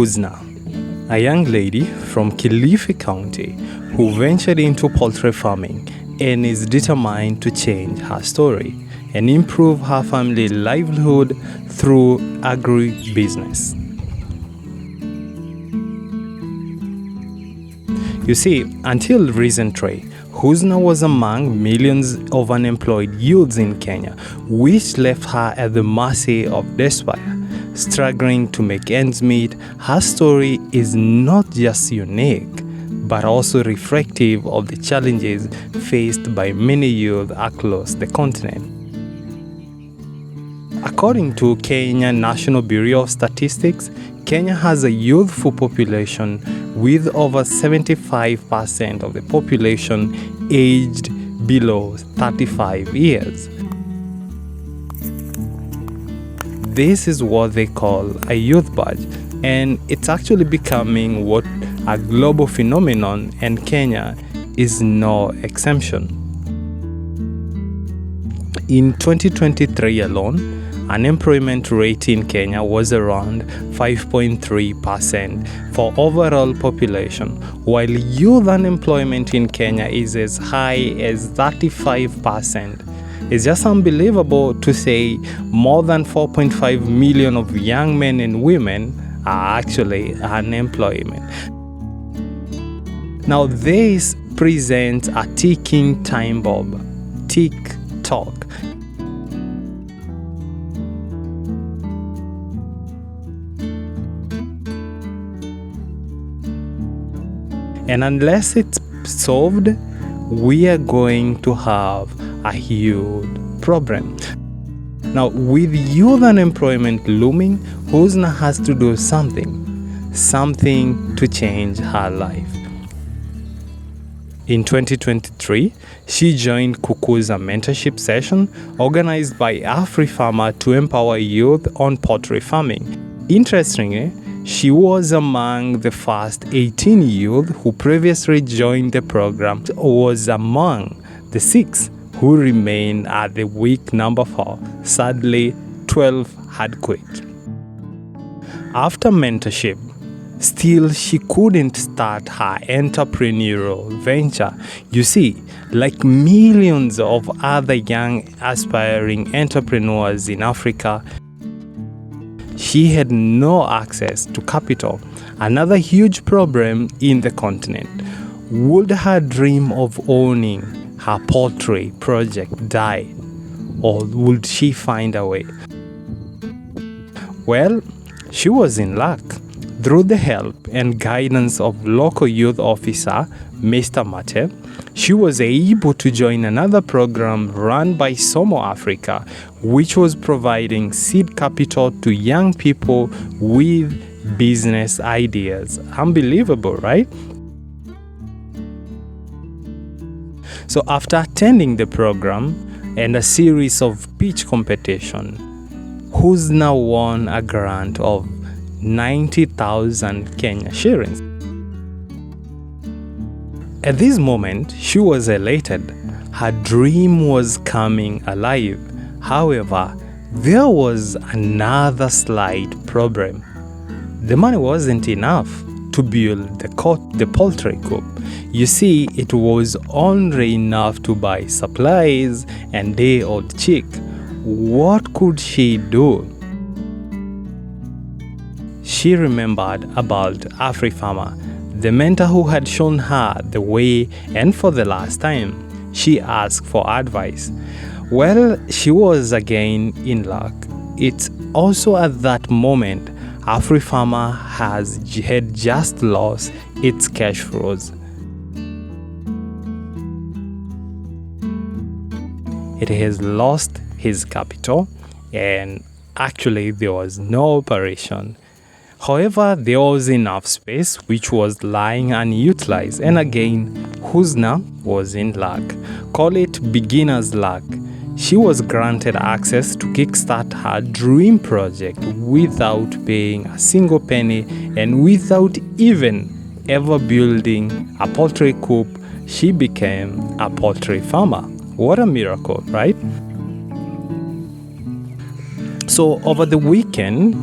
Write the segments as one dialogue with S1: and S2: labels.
S1: Husna, a young lady from Kilifi County who ventured into poultry farming and is determined to change her story and improve her family livelihood through agribusiness. You see, until recently, Husna was among millions of unemployed youths in Kenya, which left her at the mercy of despair. Struggling to make ends meet, her story is not just unique, but also reflective of the challenges faced by many youth across the continent. According to Kenya National Bureau of Statistics, Kenya has a youthful population with over 75% of the population aged below 35 years. This is what they call a youth badge, and it's actually becoming what a global phenomenon, and Kenya is no exemption. In 2023 alone, unemployment rate in Kenya was around 5.3% for overall population, while youth unemployment in Kenya is as high as 35%. It's just unbelievable to say more than 4.5 million of young men and women are actually unemployed. Now this presents a ticking time bomb, tick-tock. And unless it's solved, we are going to have a huge problem. Now, with youth unemployment looming, Husna has to do something to change her life. In 2023, she joined Kuku's mentorship session organized by Afrifama to empower youth on poultry farming. Interestingly, she was among the first 18 youth who previously joined the program, was among the 6 who remained at the week number 4. Sadly, 12 had quit. After mentorship, still she couldn't start her entrepreneurial venture. You see, like millions of other young aspiring entrepreneurs in Africa, she had no access to capital, another huge problem in the continent. Would her dream of owning her poultry project die, or would she find a way? Well, she was in luck. Through the help and guidance of local youth officer Mr. Mate, she was able to join another program run by Somo Africa, which was providing seed capital to young people with business ideas. Unbelievable, right? So after attending the program and a series of pitch competition, Husna won a grant of 90,000 Kenya shillings. At this moment, she was elated. Her dream was coming alive. However, there was another slight problem. The money wasn't enough to build the poultry coop. You see, it was only enough to buy supplies and day-old chick. What could she do? She remembered about Afrifama, the mentor who had shown her the way, and for the last time, she asked for advice. Well, she was again in luck. It's also at that moment Afrifama had just lost its cash flows. It has lost his capital, and actually there was no operation. However, there was enough space which was lying unutilized, and again, Husna was in luck. Call it beginner's luck. She was granted access to kickstart her dream project without paying a single penny and without even ever building a poultry coop. She became a poultry farmer. What a miracle, right? So over the weekend,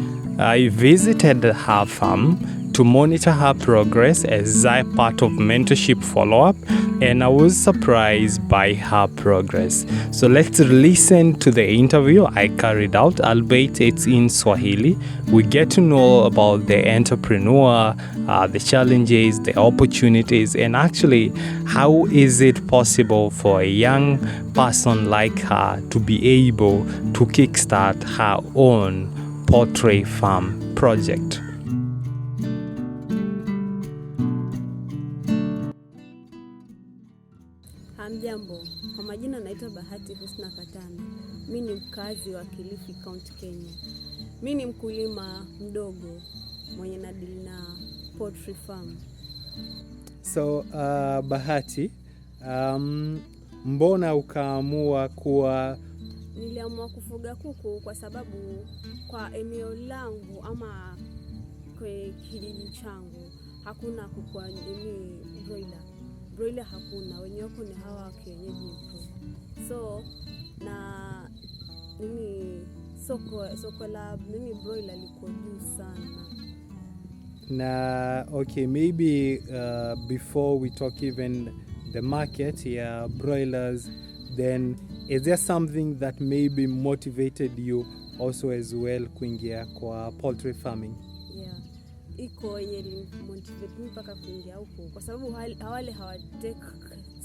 S1: I visited her farm to monitor her progress as a part of mentorship follow-up, and I was surprised by her progress. So let's listen to the interview I carried out, albeit it's in Swahili. We get to know about the entrepreneur, the challenges, the opportunities, and actually how is it possible for a young person like her to be able to kickstart her own poultry farm project.
S2: Hamjambo, kwa majina naitwa Reality Husna Katana. Mimi ni mkazi wa Kilifi County, Kenya. Mimi ni mkulima mdogo mwenye nadili na poultry farm.
S1: So, Bahati, mbona ukaamua kuwa...
S2: Niliamua kufuga kuku kwa sababu kwa eneo langu ama kwa kijiji changu hakuna kuku ni broiler hakuna, wenye wako ni hawa kienyeji. So na soko la broiler liko juu sana.
S1: Na okay, maybe before we talk even the market broilers, then is there something that maybe motivated you also as well kuingia kwa poultry farming?
S2: Yeah, iko yenye motivate me mpaka kuingia huko kwa sababu hawale take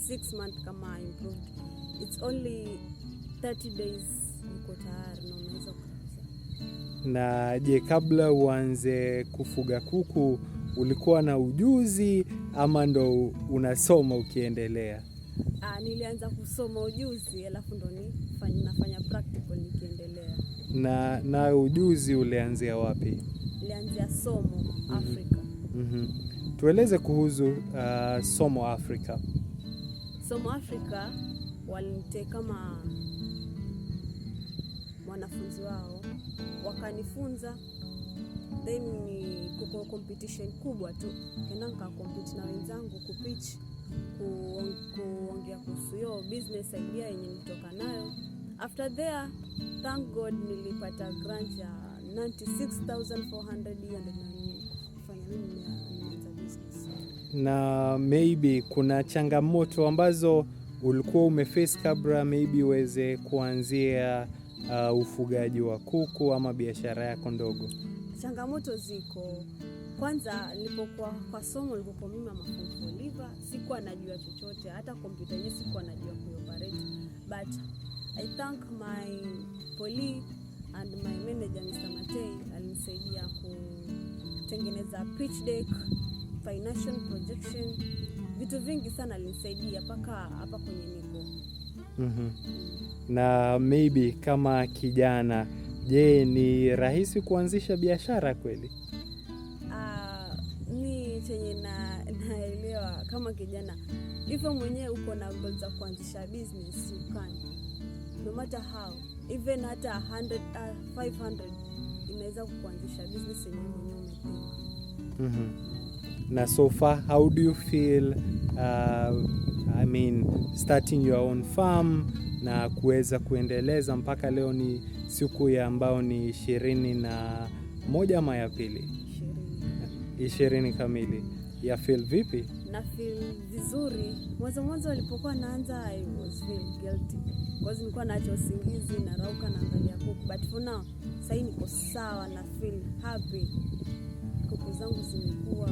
S2: 6 months kama improved. It's only 30 days uko tayari na unaweza kuanza.
S1: Na je, kabla uanze kufuga kuku ulikuwa na ujuzi ama ndo unasoma ukiendelea?
S2: Nilianza kusoma ujuzi alafu ndo nafanya practical nikiendelea.
S1: Na ujuzi ulianzia wapi?
S2: Nilianzia Somo Africa.
S1: Tueleze kuhusu Somo Africa.
S2: Somo Africa walinite kama wanafunzi wao, wakanifunza, then kuko competition kubwa tu. Kenda nikakompete na wenzangu kupitch, kuongea kuhusu hiyo business idea yenye nilitoka nayo. After there, thank God nilipata grant ya 96,400 na nifanya nianza business.
S1: Na maybe kuna changamoto ambazo ulikuwa umeface kabla maybe uweze kuanzia ufugaji wa kuku ama biashara yako ndogo?
S2: Changamoto ziko. Kwanza nilipokuwa kwa Somo nilipokuwa mimi mafunzo liver, sikuwa najua chochote, hata kompyuta yenyewe sikuwa najua kuoperate. But I thank my poli and my manager Mr. Matei, alinisaidia kutengeneza pitch deck, financial projection, vitu vingi sana alinisaidia paka hapa kwenye niko.
S1: Na maybe kama kijana, je, ni rahisi kuanzisha biashara kweli?
S2: Ni chenye naelewa kama kijana, hivyo mwenyewe uko na goals za kuanzisha business, you can. No matter how, even hata 100 500 inaweza kuanzisha business yenyewe mwenyewe.
S1: Na so far, how do you feel starting your own farm na kuweza kuendeleza mpaka leo? Ni siku ya ambao ni 21 ama ya pili? 20 kamili. Ya feel vipi?
S2: Na feel vizuri. Mwanzo walipokuwa naanza I was feel guilty because nilikuwa naacha usingizi na rauka na angalia kuku, but for now sasa niko sawa na feel happy. Kuku zangu zimekuwa.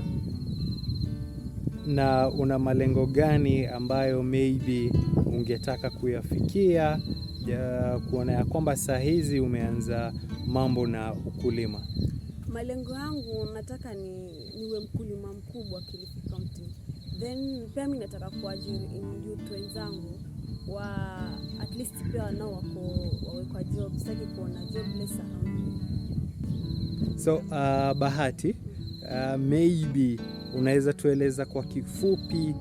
S1: Na una malengo gani ambayo maybe ungetaka kuyafikia kuona ya kwamba saa hizi umeanza mambo na ukulima?
S2: Malengo yangu nataka niwe mkulima mkubwa Kilifi County. Then pia mimi nataka kuajiri youth wenzangu wa at least pia nao wawe kwa job, sitaki kuona jobless around.
S1: So Bahati, maybe unaweza tueleza kwa kifupi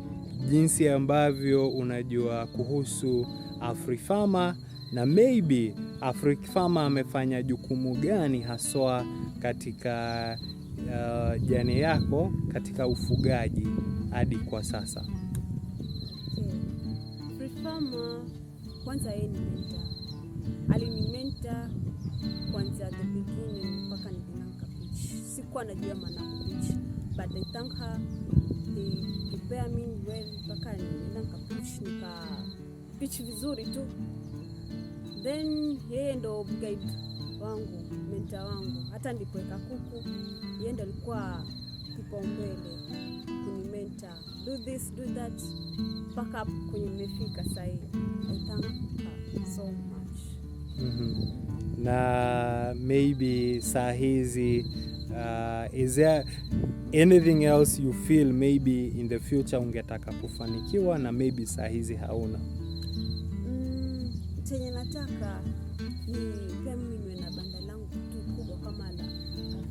S1: jinsi ambavyo unajua kuhusu Afrifama, na maybe Afrifama amefanya jukumu gani haswa katika jani yako katika ufugaji hadi kwa sasa?
S2: Afrifama kwanza yeye ni mentor. Alinimenta kwanza the beginning mpaka nikafikia sikuwa najua maana kupitch, but I thank her, he prepare me well mpaka nilienda nika pitch vizuri tu. Then yeye ndo guide wangu, mentor wangu. Hata nilipoweka kuku, yeye ndo alikuwa kipaumbele kuni mentor, do this, do that, mpaka kwenye nimefika sasa hivi. I thank her so much.
S1: Na maybe saa hizi is there anything else you feel maybe in the future ungetaka kufanikiwa na maybe saa hizi hauna?
S2: Chenye nataka ni pia mimi niwe na banda langu tu kubwa kama la Afrifama.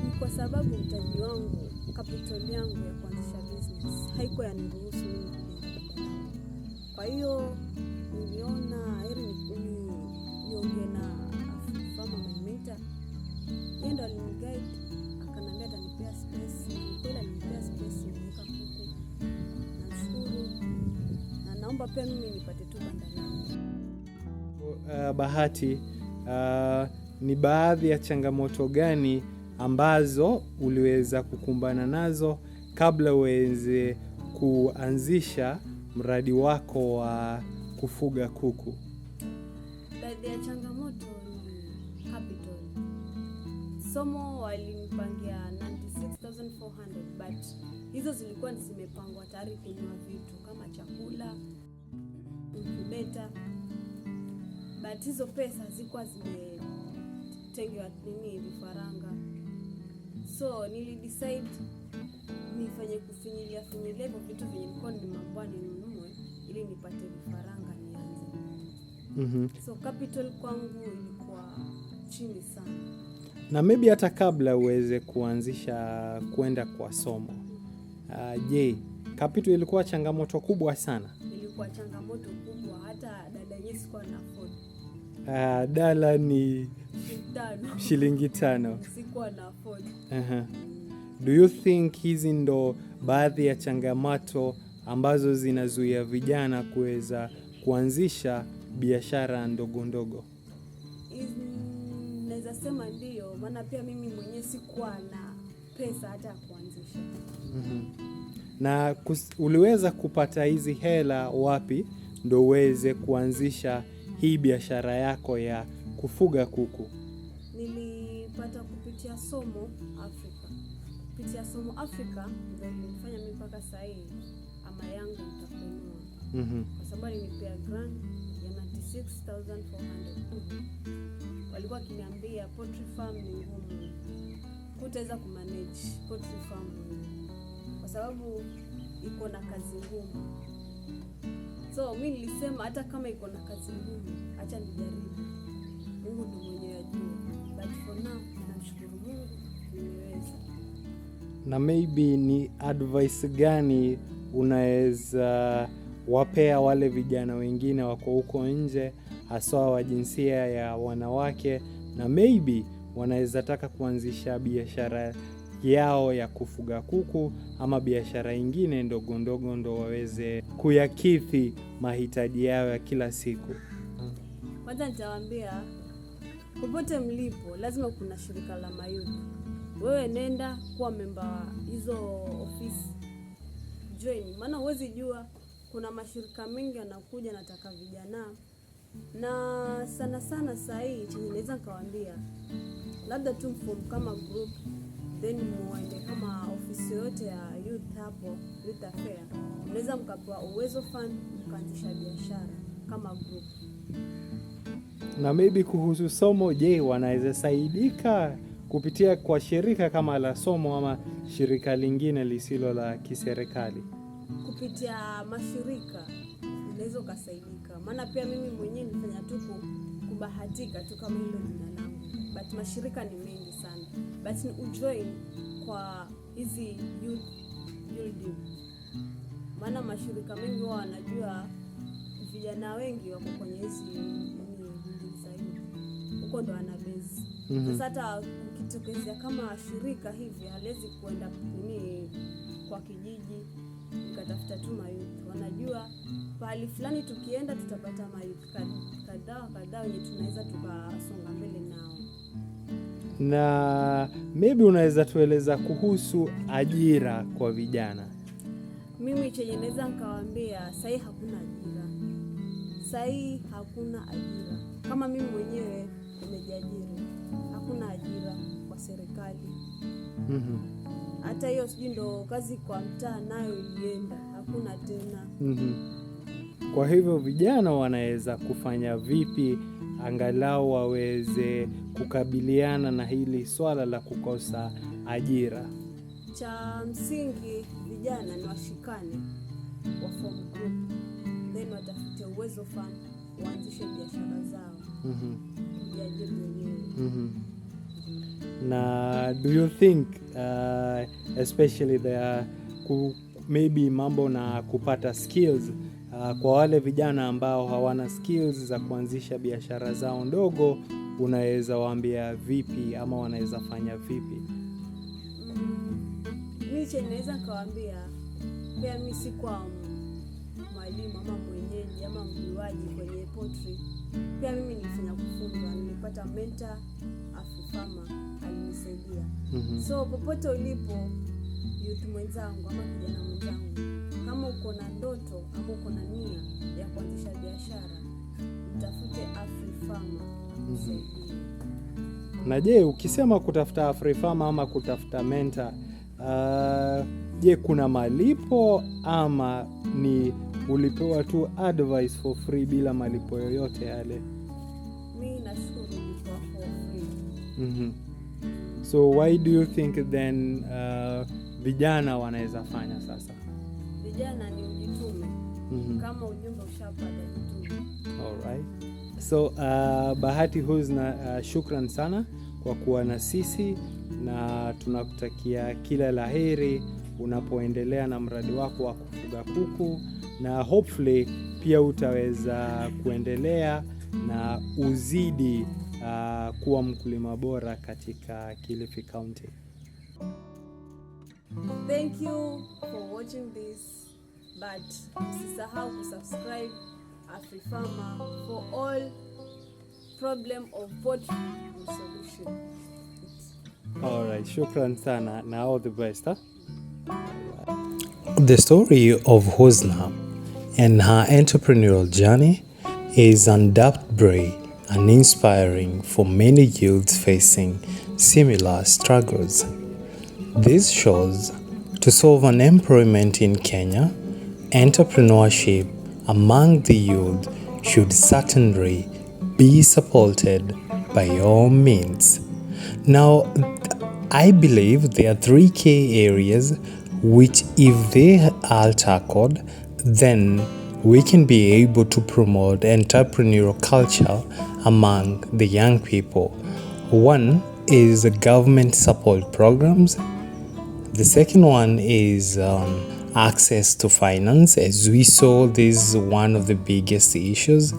S2: Ni kwa sababu mtaji wangu, capital yangu ya kuanzisha business haikuwa yaniruhusu mimi kujenga banda langu. Kwa hiyo niliona heri niongee na Afrifama my mentor. Yeye ndo aliniguide, akaniambia atanipea space. Kweli alinipea space niweka kuku. Nashukuru. Na naomba pia mimi nipate tu banda langu.
S1: Bahati, ni baadhi ya changamoto gani ambazo uliweza kukumbana nazo kabla uweze kuanzisha mradi wako wa kufuga kuku?
S2: Baadhi ya changamoto ni capital. Somo walinipangia 96,400, but hizo zilikuwa zimepangwa tayari kununua vitu kama chakula, incubator. But hizo pesa zilikuwa zimetengewa vifaranga. So nilidecide nifanye kufinyilia hivyo vitu vyenye nilikuwa nimeambiwa ninunue ili nipate vifaranga nianze. So capital kwangu ilikuwa chini sana.
S1: Na maybe hata kabla uweze kuanzisha kwenda kwa Somo, je, capital ilikuwa changamoto kubwa sana?
S2: Ilikuwa changamoto kubwa, hata dada yenyewe sikuwa na afford.
S1: Dala ni shilingi 5.
S2: Sikuwa na afford.
S1: Do you think hizi ndo baadhi ya changamoto ambazo zinazuia vijana kuweza kuanzisha biashara ndogo ndogo?
S2: Naweza sema ndio, maana pia mimi mwenyewe sikuwa na pesa hata kuanzisha.
S1: Na uliweza kupata hizi hela wapi ndo uweze kuanzisha hii biashara yako ya kufuga kuku?
S2: Nilipata kupitia Somo Africa. Kupitia Somo Africa ndio nilifanya mimi mpaka sasa hivi ama yangu entrepreneur. Kwa sababu nilipea grant ya 96,400. Walikuwa kiniambia poultry farm ni ngumu, hutaweza kumanage poultry farm kwa sababu iko na kazi ngumu. So mimi nilisema hata kama iko na kazi ngumu, acha nijaribu. Mungu ndiye mwenye ajua. But for now, namshukuru Mungu nimeweza.
S1: Na maybe ni advice gani unaweza wapea wale vijana wengine wako huko nje, hasa wa jinsia ya wanawake, na maybe wanaweza taka kuanzisha biashara yao ya kufuga kuku ama biashara nyingine ndogo ndogo ndo waweze kuyakidhi mahitaji yao ya kila siku?
S2: Kwanza nitawaambia popote mlipo lazima kuna shirika la mayuth. Wewe nenda kuwa member hizo ofisi, join, maana huwezi jua kuna mashirika mengi yanakuja nataka vijana. Na sana saa hii chenye naweza nikawaambia, labda tu mform kama group, then muende kama ofisi yote ya youth hapo, youth affair, mnaweza mkapewa uwezo fund mkaanzisha biashara kama group.
S1: Na maybe kuhusu Somo, je, wanaweza saidika kupitia kwa shirika kama la Somo ama shirika lingine lisilo la kiserikali?
S2: Kupitia mashirika unaweza kusaidika, maana pia mimi mwenyewe nifanya tu kubahatika tu kama hilo jina langu, but mashirika ni mengi sana. But ni ujoin kwa hizi youth building, maana mashirika mengi wao wanajua vijana wengi wako kwenye hizi zaidi, huko ndo ana base. Sasa hata ukitokezea kama shirika hivi haliwezi kuenda kwa kijiji nikatafuta tu mayuth. Wanajua pahali fulani tukienda tutapata mayuth kadhaa wenye tunaweza tukasonga mbele nao.
S3: Na maybe unaweza tueleza kuhusu ajira kwa vijana.
S2: Mimi chenye naweza nikawaambia, sahi hakuna ajira. Sahi hakuna ajira. Kama mimi mwenyewe nimejiajiri, hakuna ajira kwa serikali. Hata hiyo sijui ndo kazi kwa mtaa nayo ilienda, hakuna tena.
S3: Kwa hivyo vijana wanaweza kufanya vipi angalau waweze kukabiliana na hili swala la kukosa ajira?
S2: Cha msingi vijana ni washikane, wa form group, then watafute uwezo fund, waanzishe biashara zao, kujiajiri wenyewe.
S3: Na do you think especially maybe mambo na kupata skills kwa wale vijana ambao hawana skills za kuanzisha biashara zao ndogo, unaweza waambia vipi ama wanaweza fanya vipi?
S2: Mimi naweza kawaambia, pia mimi si kwa mwalimu ama mwenyeji ama mjuaji kwenye poultry. Pia mimi nilifanya kufunzwa, nilipata mentor Afrifama, alinisaidia. So popote ulipo youth mwenzangu ama kijana mwenzangu, kama uko na ndoto ama uko na nia ya kuanzisha biashara, utafute Afrifama.
S3: Na je, ukisema kutafuta Afrifama ama kutafuta mentor, je, kuna malipo ama ni ulipewa tu advice for free bila malipo yoyote yale?
S2: Mimi nashukuru kwa free.
S3: So why do you think then vijana wanaweza fanya sasa?
S2: Vijana ni ujitume. Kama ujumbe ushapata, jitume.
S3: Alright. So Bahati Husna, shukran sana kwa kuwa na sisi, na tunakutakia kila laheri unapoendelea na mradi wako wa kufuga kuku, na hopefully pia utaweza kuendelea na uzidi kuwa mkulima bora katika Kilifi County.
S2: Thank you for watching this, but usisahau kusubscribe Afrifama for all problem of poultry solution.
S3: Alright, shukran sana na all the best.
S1: The story of Husna and her entrepreneurial journey is undoubtedly and inspiring for many youths facing similar struggles. This shows to solve unemployment in Kenya, entrepreneurship among the youth should certainly be supported by all means. Now, I believe there are 3 key areas which, if they are tackled, then we can be able to promote entrepreneurial culture among the young people. One is government support programs. The second one is access to finance. As we saw, this is one of the biggest issues.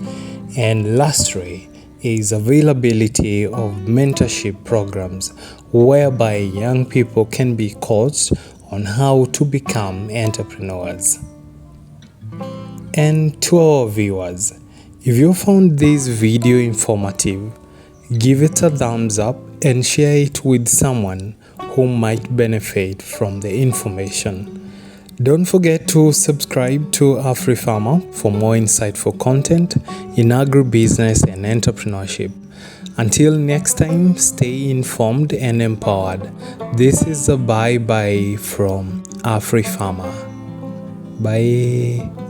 S1: And lastly is availability of mentorship programs whereby young people can be coached on how to become entrepreneurs. And to our viewers, if you found this video informative, give it a thumbs up and share it with someone who might benefit from the information. Don't forget to subscribe to Afrifama for more insightful content in agribusiness and entrepreneurship. Until next time, stay informed and empowered. This is a bye-bye from Afrifama. Bye.